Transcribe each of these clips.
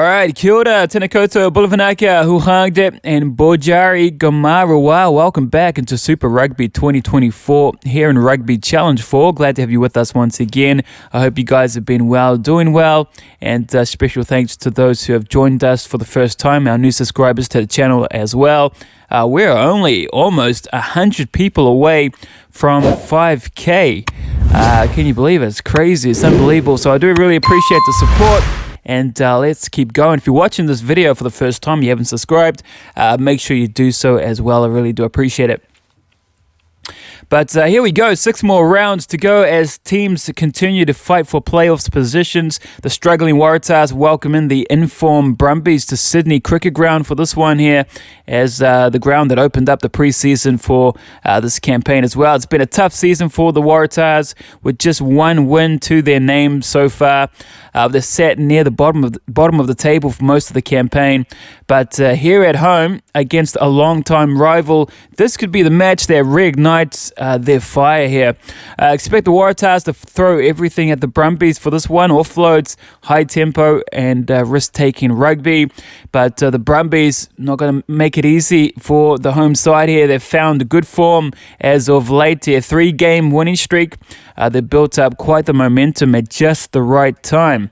Alright, kia ora, tēnā koutou, Bulavanaka, Huhangde, and Bojari Gamaruwa. Welcome back into Super Rugby 2024 here in Rugby Challenge 4. Glad to have you with us once again. I hope you guys have been well, doing well, and special thanks to those who have joined us for the first time, our new subscribers to the channel as well. We're only almost 100 people away from 5K. Can you believe it? It's crazy. It's unbelievable. So I do really appreciate the support. And let's keep going. If you're watching this video for the first time, you haven't subscribed, make sure you do so as well. I really do appreciate it. But here we go, 6 more rounds to go as teams continue to fight for playoffs positions. The struggling Waratahs welcome in the informed Brumbies to Sydney Cricket Ground for this one here, as the ground that opened up the preseason for this campaign as well. It's been a tough season for the Waratahs with just 1 win to their name so far. They're sat near the bottom of the table for most of the campaign. But here at home against a long-time rival, this could be the match that reignites their fire here. Expect the Waratahs to throw everything at the Brumbies for this one. Offloads, high tempo, and risk-taking rugby. But the Brumbies not going to make it easy for the home side here. They've found good form as of late here. 3-game winning streak. They built up quite the momentum at just the right time.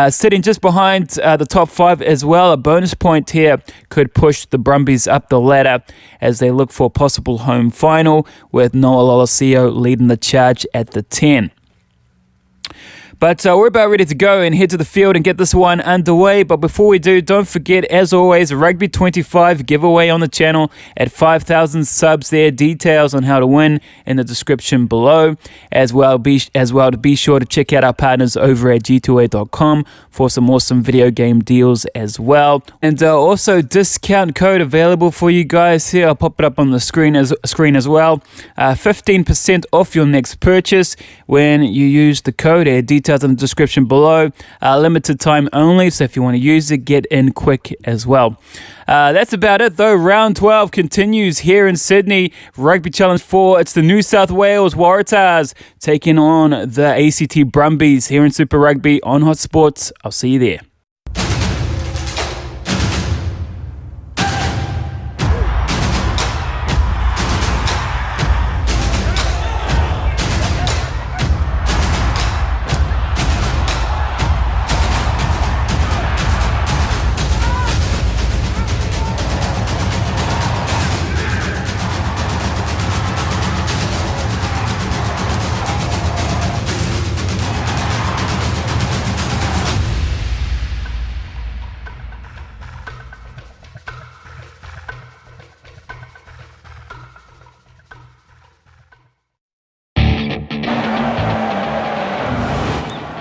Sitting just behind the top 5 as well. A bonus point here could push the Brumbies up the ladder as they look for a possible home final, with Noah Lolosio leading the charge at the 10. But we're about ready to go and head to the field and get this one underway. But before we do, don't forget, as always, Rugby 25 giveaway on the channel at 5,000 subs there. Details on how to win in the description below. As well, be sure to check out our partners over at g2a.com for some awesome video game deals as well. And also discount code available for you guys here. I'll pop it up on the screen as well. 15% off your next purchase when you use the code at details in the description below. Limited time only, so if you want to use it, get in quick as well. That's about it though. Round 12 continues here in Sydney. Rugby Challenge 4. It's the New South Wales Waratahs taking on the ACT Brumbies here in Super Rugby on Hot Sports. I'll see you there.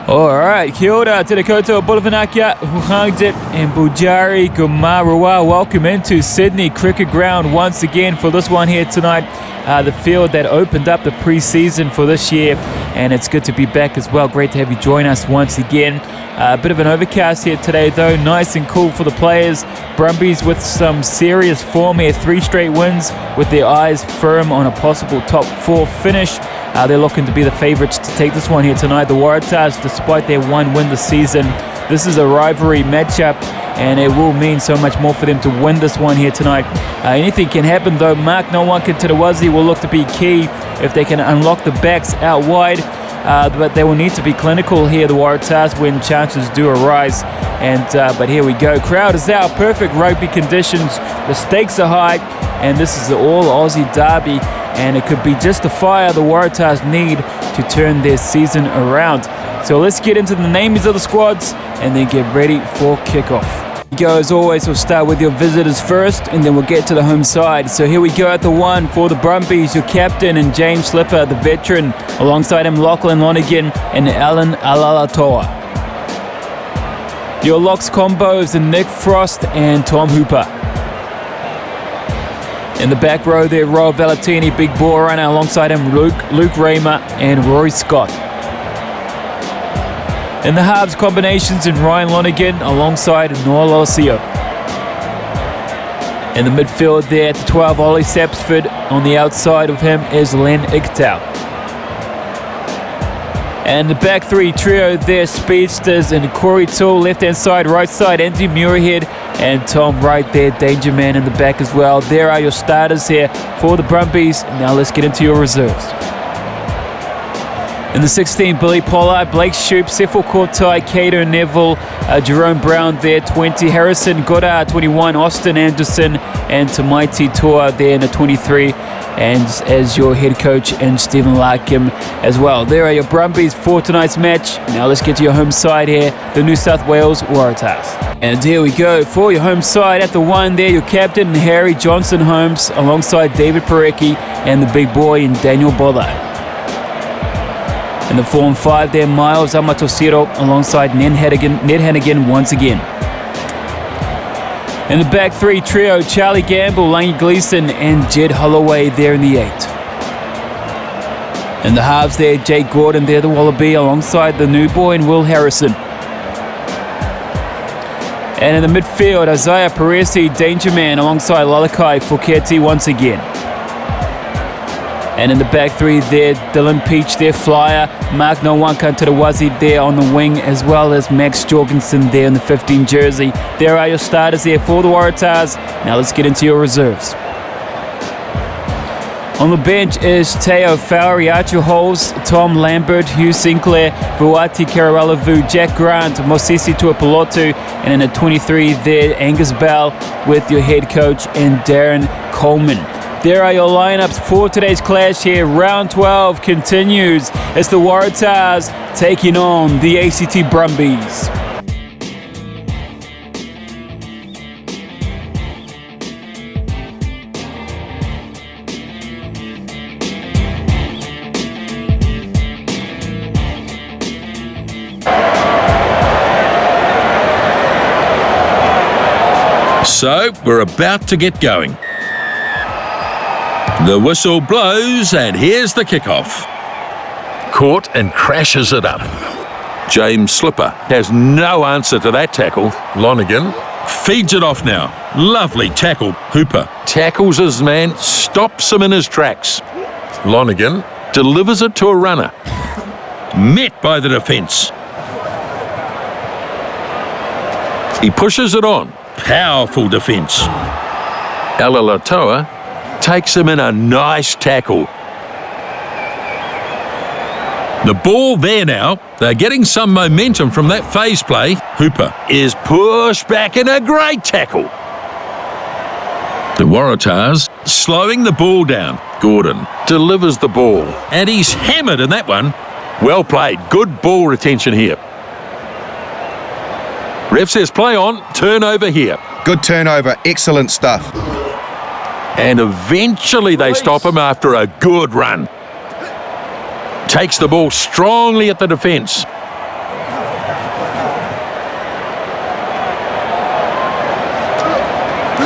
Alright, kia ora, tēnā koutou, Bulavanaka, Huhangde, and Bojari Gamaruwa. Welcome into Sydney Cricket Ground once again for this one here tonight. The field that opened up the preseason for this year, and it's good to be back as well. Great to have you join us once again. A bit of an overcast here today though, nice and cool for the players. Brumbies with some serious form here, 3 straight wins with their eyes firm on a possible top 4 finish. They're looking to be the favourites to take this one here tonight. The Waratahs, despite their 1 win this season, this is a rivalry matchup, and it will mean so much more for them to win this one here tonight. Anything can happen though. Mark Nowanka Tirawazi will look to be key if they can unlock the backs out wide. But they will need to be clinical here, the Waratahs, when chances do arise. But here we go. Crowd is out. Perfect rugby conditions. The stakes are high, and this is the all-Aussie derby, and it could be just the fire the Waratahs need to turn their season around. So let's get into the names of the squads and then get ready for kickoff. As always, we'll start with your visitors first, and then we'll get to the home side. So here we go at the 1 for the Brumbies, your captain and James Slipper, the veteran. Alongside him, Lachlan Lonergan and Alan Alalatoa. Your locks combos are Nick Frost and Tom Hooper. In the back row there, Roy Valentini, big ball runner. Alongside him, Luke Raymer and Rory Scott. In the halves, combinations in Ryan Lonergan alongside Noah Lolosio. In the midfield there at the 12, Ollie Sapsford. On the outside of him is Len Ictau. And the back three trio there, speedsters and Corey Toole, left-hand side, right side, Andy Muirhead and Tom Wright there, danger man in the back as well. There are your starters here for the Brumbies. Now let's get into your reserves. In the 16, Billy Pollard, Blake Shoop, Sefo Kortai, Cato Neville, Jerome Brown there, 20, Harrison Goddard, 21, Austin Anderson, and Tamaiti Toa there in the 23, and as your head coach, and Stephen Larkham as well. There are your Brumbies for tonight's match. Now let's get to your home side here, the New South Wales Waratahs. And here we go for your home side. At the 1 there, your captain, Harry Johnson Holmes, alongside David Parecki and the big boy in Daniel Bollard. In the 4 and 5 there, Miles Amatosiro alongside Ned Hannigan once again. In the back three trio, Charlie Gamble, Laney Gleeson and Jed Holloway there in the 8. In the halves there, Jake Gordon there, the Wallaby, alongside the new boy and Will Harrison. And in the midfield, Isaiah Paresi, Danger Man, alongside Lalakai Foketi once again. And in the back three there, Dylan Peach there, flyer, Mark Nowanka Tarawazi there on the wing, as well as Max Jorgensen there in the 15 jersey. There are your starters here for the Waratahs. Now let's get into your reserves. On the bench is Teo Fowrie, Archer Holes, Tom Lambert, Hugh Sinclair, Vuati Karalavu, Jack Grant, Mosisi Tuapolotu, and in the 23 there, Angus Bell with your head coach and Darren Coleman. There are your lineups for today's clash here. Round 12 continues. It's the Waratahs taking on the ACT Brumbies. So, we're about to get going. The whistle blows, and here's the kickoff. Caught and crashes it up. James Slipper has no answer to that tackle. Lonergan feeds it off now. Lovely tackle. Hooper tackles his man, stops him in his tracks. Lonergan delivers it to a runner. Met by the defence. He pushes it on. Powerful defence. Alalatoa takes him in a nice tackle. The ball there now. They're getting some momentum from that phase play. Hooper is pushed back in a great tackle. The Waratahs slowing the ball down. Gordon delivers the ball, and he's hammered in that one. Well played. Good ball retention here. Ref says play on. Turnover here. Good turnover. Excellent stuff. And eventually they stop him after a good run. Takes the ball strongly at the defence.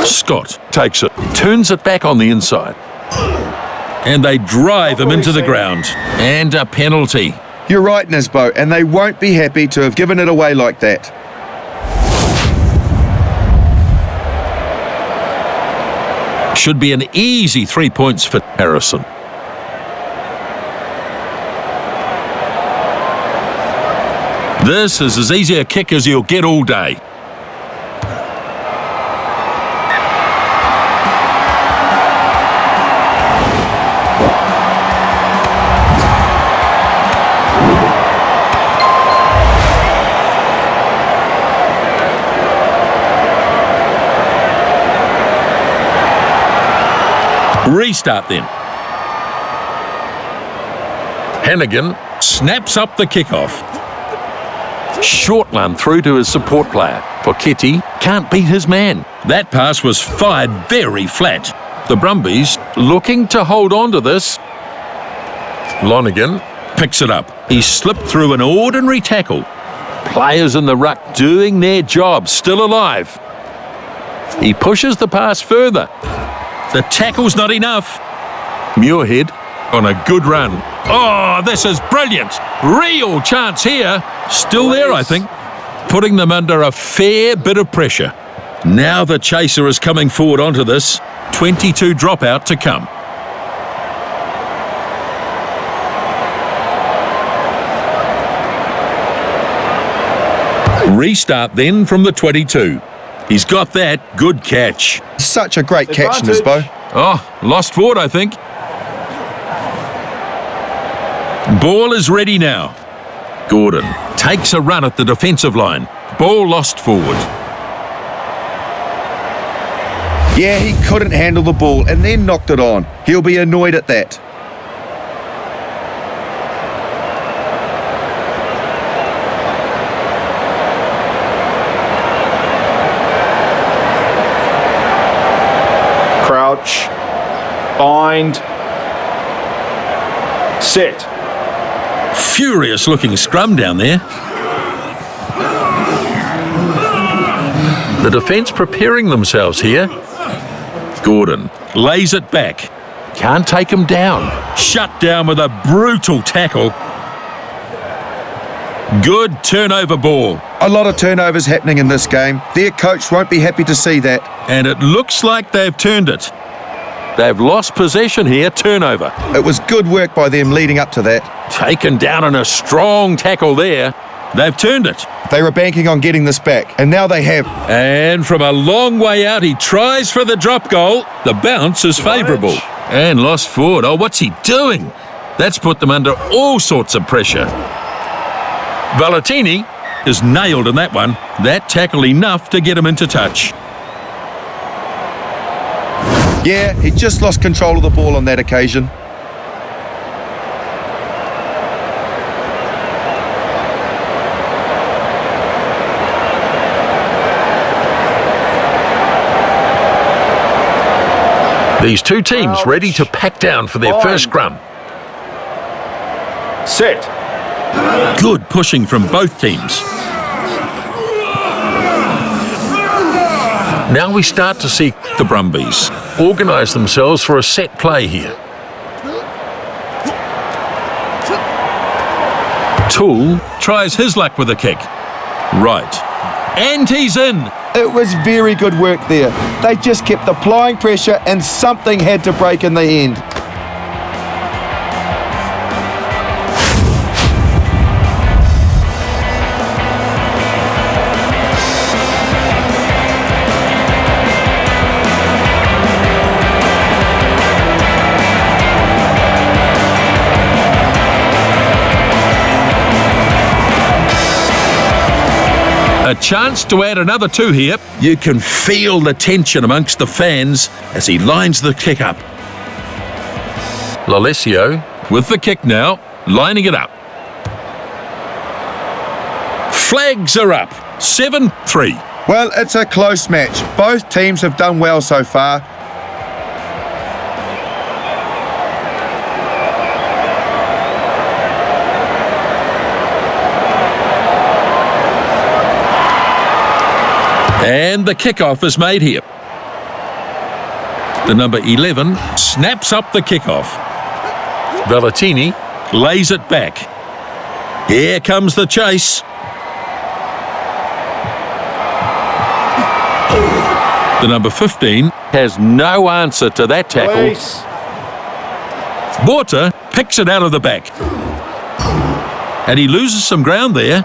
Scott takes it, turns it back on the inside. And they drive him into the ground. And a penalty. You're right, Nisbo, and they won't be happy to have given it away like that. Should be an easy 3 points for Harrison. This is as easy a kick as you'll get all day. Restart then. Hannigan snaps up the kickoff. Short one through to his support player. Foketi can't beat his man. That pass was fired very flat. The Brumbies looking to hold on to this. Lonergan picks it up. He slipped through an ordinary tackle. Players in the ruck doing their job, still alive. He pushes the pass further. The tackle's not enough. Muirhead on a good run. Oh, this is brilliant. Real chance here. Still there, I think. Putting them under a fair bit of pressure. Now the chaser is coming forward onto this. 22 dropout to come. Restart then from the 22. He's got that. Good catch. Such a great catch, Nisbo. Oh, lost forward, I think. Ball is ready now. Gordon takes a run at the defensive line. Ball lost forward. Yeah, he couldn't handle the ball and then knocked it on. He'll be annoyed at that. Crouch, bind, set. Furious looking scrum down there. The defence preparing themselves here. Gordon lays it back. Can't take him down. Shut down with a brutal tackle. Good turnover ball. A lot of turnovers happening in this game. Their coach won't be happy to see that. And it looks like they've turned it. They've lost possession here, turnover. It was good work by them leading up to that. Taken down in a strong tackle there. They've turned it. They were banking on getting this back, and now they have. And from a long way out, he tries for the drop goal. The bounce is favourable. And lost forward. Oh, what's he doing? That's put them under all sorts of pressure. Valentini is nailed in that one. That tackle enough to get him into touch. Yeah, he just lost control of the ball on that occasion. These two teams ready to pack down for their first scrum. Set. Good pushing from both teams. Now we start to see the Brumbies organise themselves for a set play here. Toole tries his luck with a kick. Right. And he's in. It was very good work there. They just kept applying pressure and something had to break in the end. A chance to add another two here. You can feel the tension amongst the fans as he lines the kick up. Lalesio with the kick now, lining it up. Flags are up, 7-3. Well, it's a close match. Both teams have done well so far. And the kickoff is made here. The number 11 snaps up the kickoff. Valentini lays it back. Here comes the chase. The number 15 has no answer to that tackle. Borta picks it out of the back. And he loses some ground there.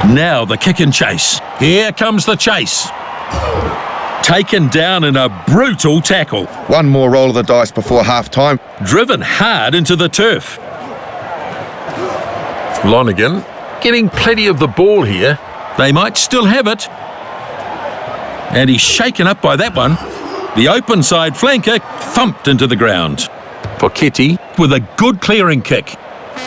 Now the kick and chase. Here comes the chase. Taken down in a brutal tackle. One more roll of the dice before half-time. Driven hard into the turf. Lonergan getting plenty of the ball here. They might still have it. And he's shaken up by that one. The open side flanker thumped into the ground. For Kitty with a good clearing kick.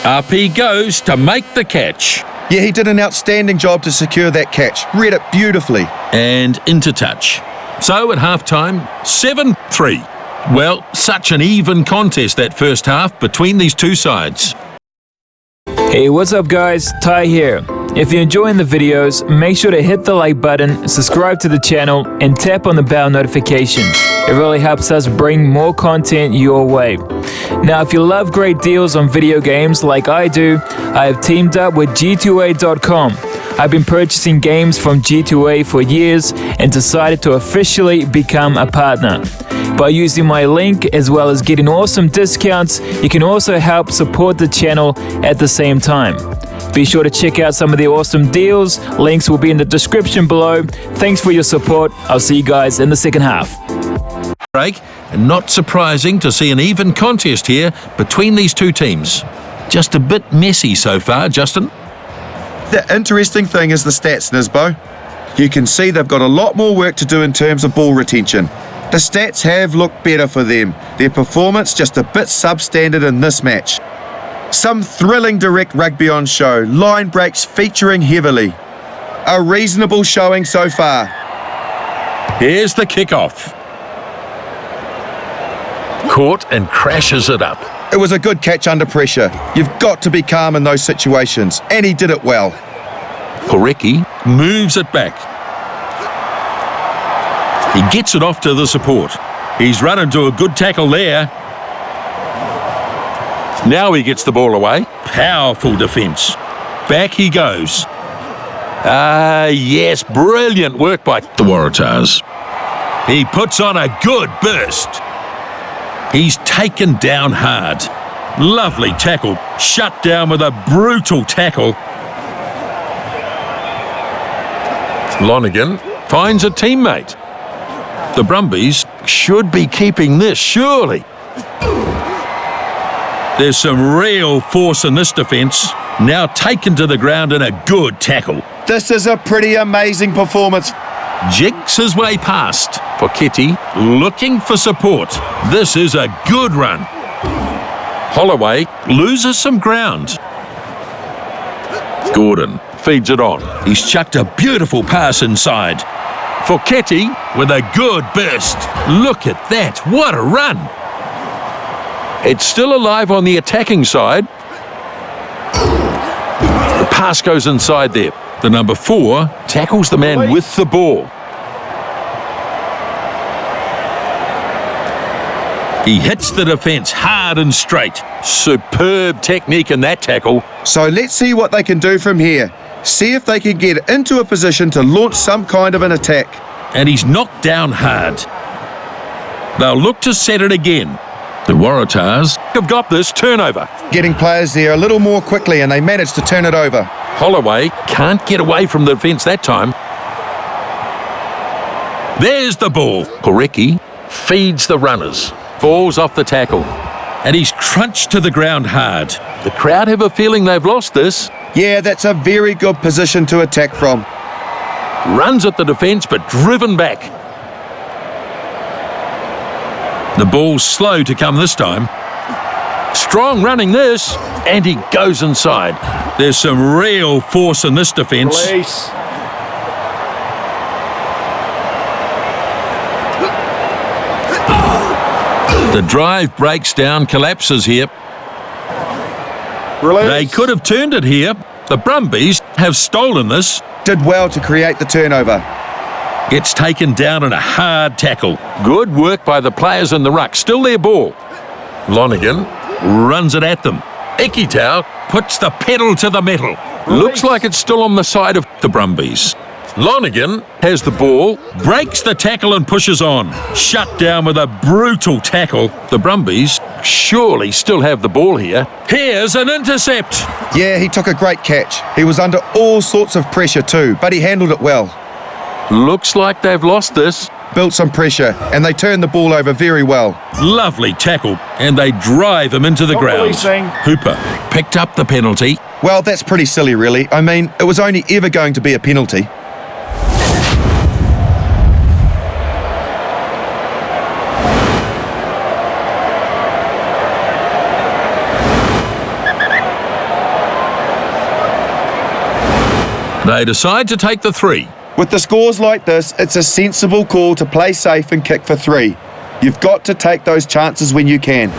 Up he goes to make the catch. Yeah, he did an outstanding job to secure that catch. Read it beautifully. And into touch. So at half-time, 7-3. Well, such an even contest that first half between these two sides. Hey, what's up guys? Ty here. If you're enjoying the videos, make sure to hit the like button, subscribe to the channel, and tap on the bell notifications. It really helps us bring more content your way. Now, if you love great deals on video games like I do, I have teamed up with G2A.com. I've been purchasing games from G2A for years and decided to officially become a partner. By using my link as well as getting awesome discounts, you can also help support the channel at the same time. Be sure to check out some of the awesome deals. Links will be in the description below. Thanks for your support. I'll see you guys in the second half. Break, and not surprising to see an even contest here between these two teams. Just a bit messy so far, Justin. The interesting thing is the stats, Nisbo. You can see they've got a lot more work to do in terms of ball retention. The stats have looked better for them. Their performance just a bit substandard in this match. Some thrilling direct rugby on show, line breaks featuring heavily. A reasonable showing so far. Here's the kickoff. Caught and crashes it up. It was a good catch under pressure. You've got to be calm in those situations, and he did it well. Porecki moves it back. He gets it off to the support. He's run into a good tackle there. Now he gets the ball away. Powerful defence. Back he goes. Yes, brilliant work by the Waratahs. He puts on a good burst. He's taken down hard. Lovely tackle. Shut down with a brutal tackle. Lonergan finds a teammate. The Brumbies should be keeping this, surely. There's some real force in this defence. Now taken to the ground in a good tackle. This is a pretty amazing performance. Jigs his way past. For Kitty, looking for support. This is a good run. Holloway loses some ground. Gordon feeds it on. He's chucked a beautiful pass inside. For Kitty with a good burst. Look at that. What a run. It's still alive on the attacking side. The pass goes inside there. The number 4 tackles the man with the ball. He hits the defence hard and straight. Superb technique in that tackle. So let's see what they can do from here. See if they can get into a position to launch some kind of an attack. And he's knocked down hard. They'll look to set it again. The Waratahs have got this turnover. Getting players there a little more quickly, and they managed to turn it over. Holloway can't get away from the defence that time. There's the ball. Porecki feeds the runners. Falls off the tackle. And he's crunched to the ground hard. The crowd have a feeling they've lost this. Yeah, that's a very good position to attack from. Runs at the defence, but driven back. The ball's slow to come this time. Strong running this, and he goes inside. There's some real force in this defence. Release. The drive breaks down, collapses here. Release. They could have turned it here. The Brumbies have stolen this. Did well to create the turnover. Gets taken down in a hard tackle. Good work by the players in the ruck. Still their ball. Lonergan runs it at them. Ikitau puts the pedal to the metal. Looks like it's still on the side of the Brumbies. Lonergan has the ball, breaks the tackle and pushes on. Shut down with a brutal tackle. The Brumbies surely still have the ball here. Here's an intercept. Yeah, he took a great catch. He was under all sorts of pressure too, but he handled it well. Looks like they've lost this. Built some pressure, and they turned the ball over very well. Lovely tackle, and they drive him into the Not ground. releasing. Hooper picked up the penalty. Well, that's pretty silly, really. I mean, it was only ever going to be a penalty. They decide to take the 3. With the scores like this, it's a sensible call to play safe and kick for 3. You've got to take those chances when you can.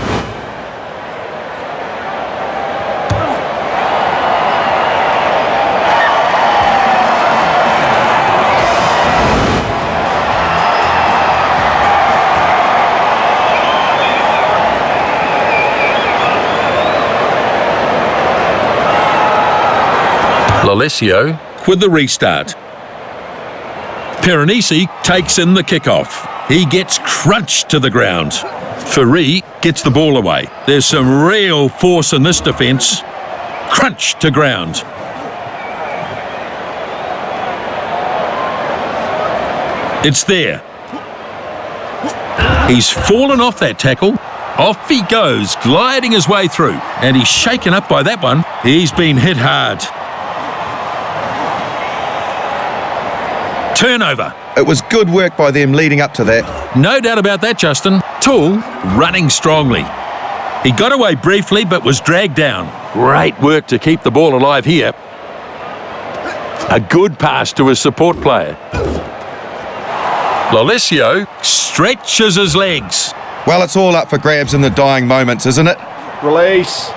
Lalesio with the restart. Perenisi takes in the kickoff. He gets crunched to the ground. Ferree gets the ball away. There's some real force in this defence. Crunch to ground. It's there. He's fallen off that tackle. Off he goes, gliding his way through. And he's shaken up by that one. He's been hit hard. Turnover. It was good work by them leading up to that. No doubt about that, Justin. Toole running strongly. He got away briefly but was dragged down. Great work to keep the ball alive here. A good pass to his support player. Lolesio stretches his legs. Well, it's all up for grabs in the dying moments, isn't it? Release.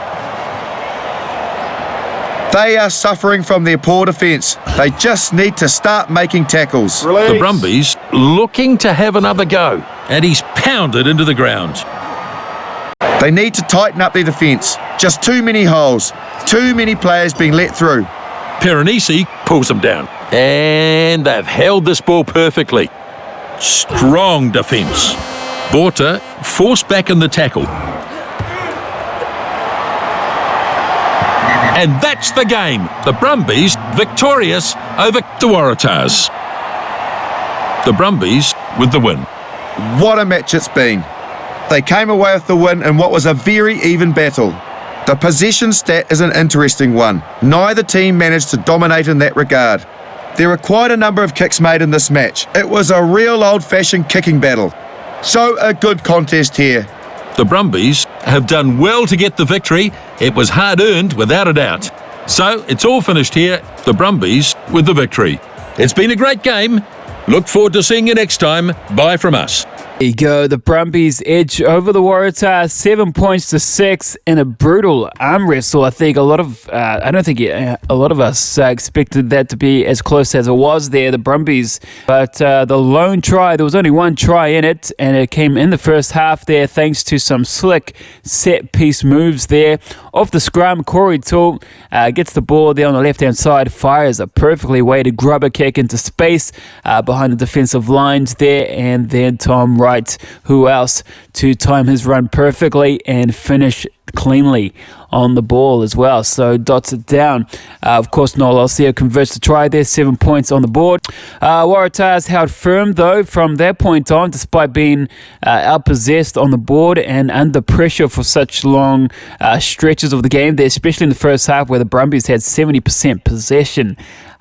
They are suffering from their poor defence. They just need to start making tackles. Release. The Brumbies looking to have another go. And he's pounded into the ground. They need to tighten up their defence. Just too many holes. Too many players being let through. Perenisi pulls them down. And they've held this ball perfectly. Strong defence. Borta forced back in the tackle. And that's the game. The Brumbies victorious over the Waratahs. The Brumbies with the win. What a match it's been. They came away with the win in what was a very even battle. The possession stat is an interesting one. Neither team managed to dominate in that regard. There were quite a number of kicks made in this match. It was a real old-fashioned kicking battle. So a good contest here. The Brumbies have done well to get the victory. It was hard-earned without a doubt. So it's all finished here. The Brumbies with the victory. It's been a great game. Look forward to seeing you next time. Bye from us. There you go. The Brumbies edge over the Waratahs, 7 points to 6 in a brutal arm wrestle. I think I don't think a lot of us expected that to be as close as it was there, the Brumbies. But the lone try, there was only one try in it, and it came in the first half there thanks to some slick set-piece moves there. Off the scrum, Corey Toole gets the ball there on the left-hand side, fires a perfectly weighted grubber kick into space behind the defensive lines there, and then Tom Wright, who else to time his run perfectly and finish cleanly on the ball as well. So dots it down. Of course, Noel Alcea converts the try there, 7 points on the board. Waratahs held firm though from that point on, despite being outpossessed on the board and under pressure for such long stretches of the game there, especially in the first half where the Brumbies had 70% possession.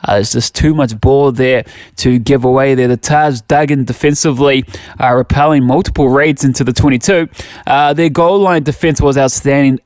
There's just too much ball there to give away there. The Tars dug in defensively, repelling multiple raids into the 22. Their goal line defense was outstanding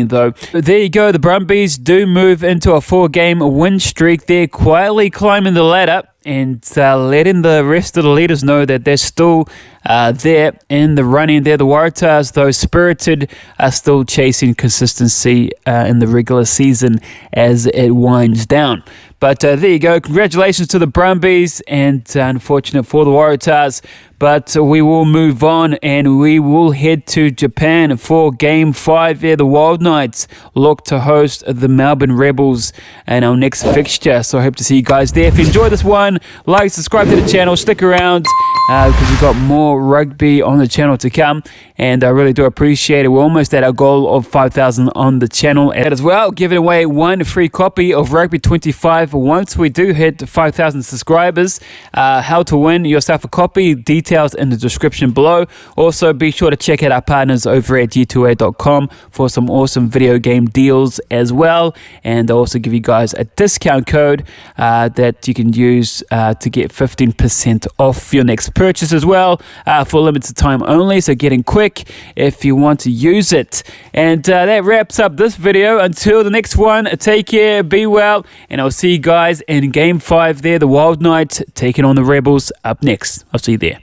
though. There you go. The Brumbies do move into a 4-game win streak there, quietly climbing the ladder and letting the rest of the leaders know that they're still there in the running there. The Waratahs, though spirited, are still chasing consistency in the regular season as it winds down. But there you go. Congratulations to the Brumbies, and unfortunate for the Waratahs. But we will move on and we will head to Japan for Game 5 there. The Wild Knights look to host the Melbourne Rebels in our next fixture. So I hope to see you guys there. If you enjoyed this one, like, subscribe to the channel, stick around because we've got more rugby on the channel to come. And I really do appreciate it. We're almost at our goal of 5,000 on the channel. And as well, giving away one free copy of Rugby 25 once we do hit 5,000 subscribers. How to win yourself a copy, details in the description below. Also, be sure to check out our partners over at g2a.com for some awesome video game deals as well. And I'll also give you guys a discount code that you can use to get 15% off your next purchase as well for limited time only. So get in quick if you want to use it. And that wraps up this video. Until the next one, take care, be well, and I'll see you guys in Game 5 there. The Wild Knights taking on the Rebels up next. I'll see you there.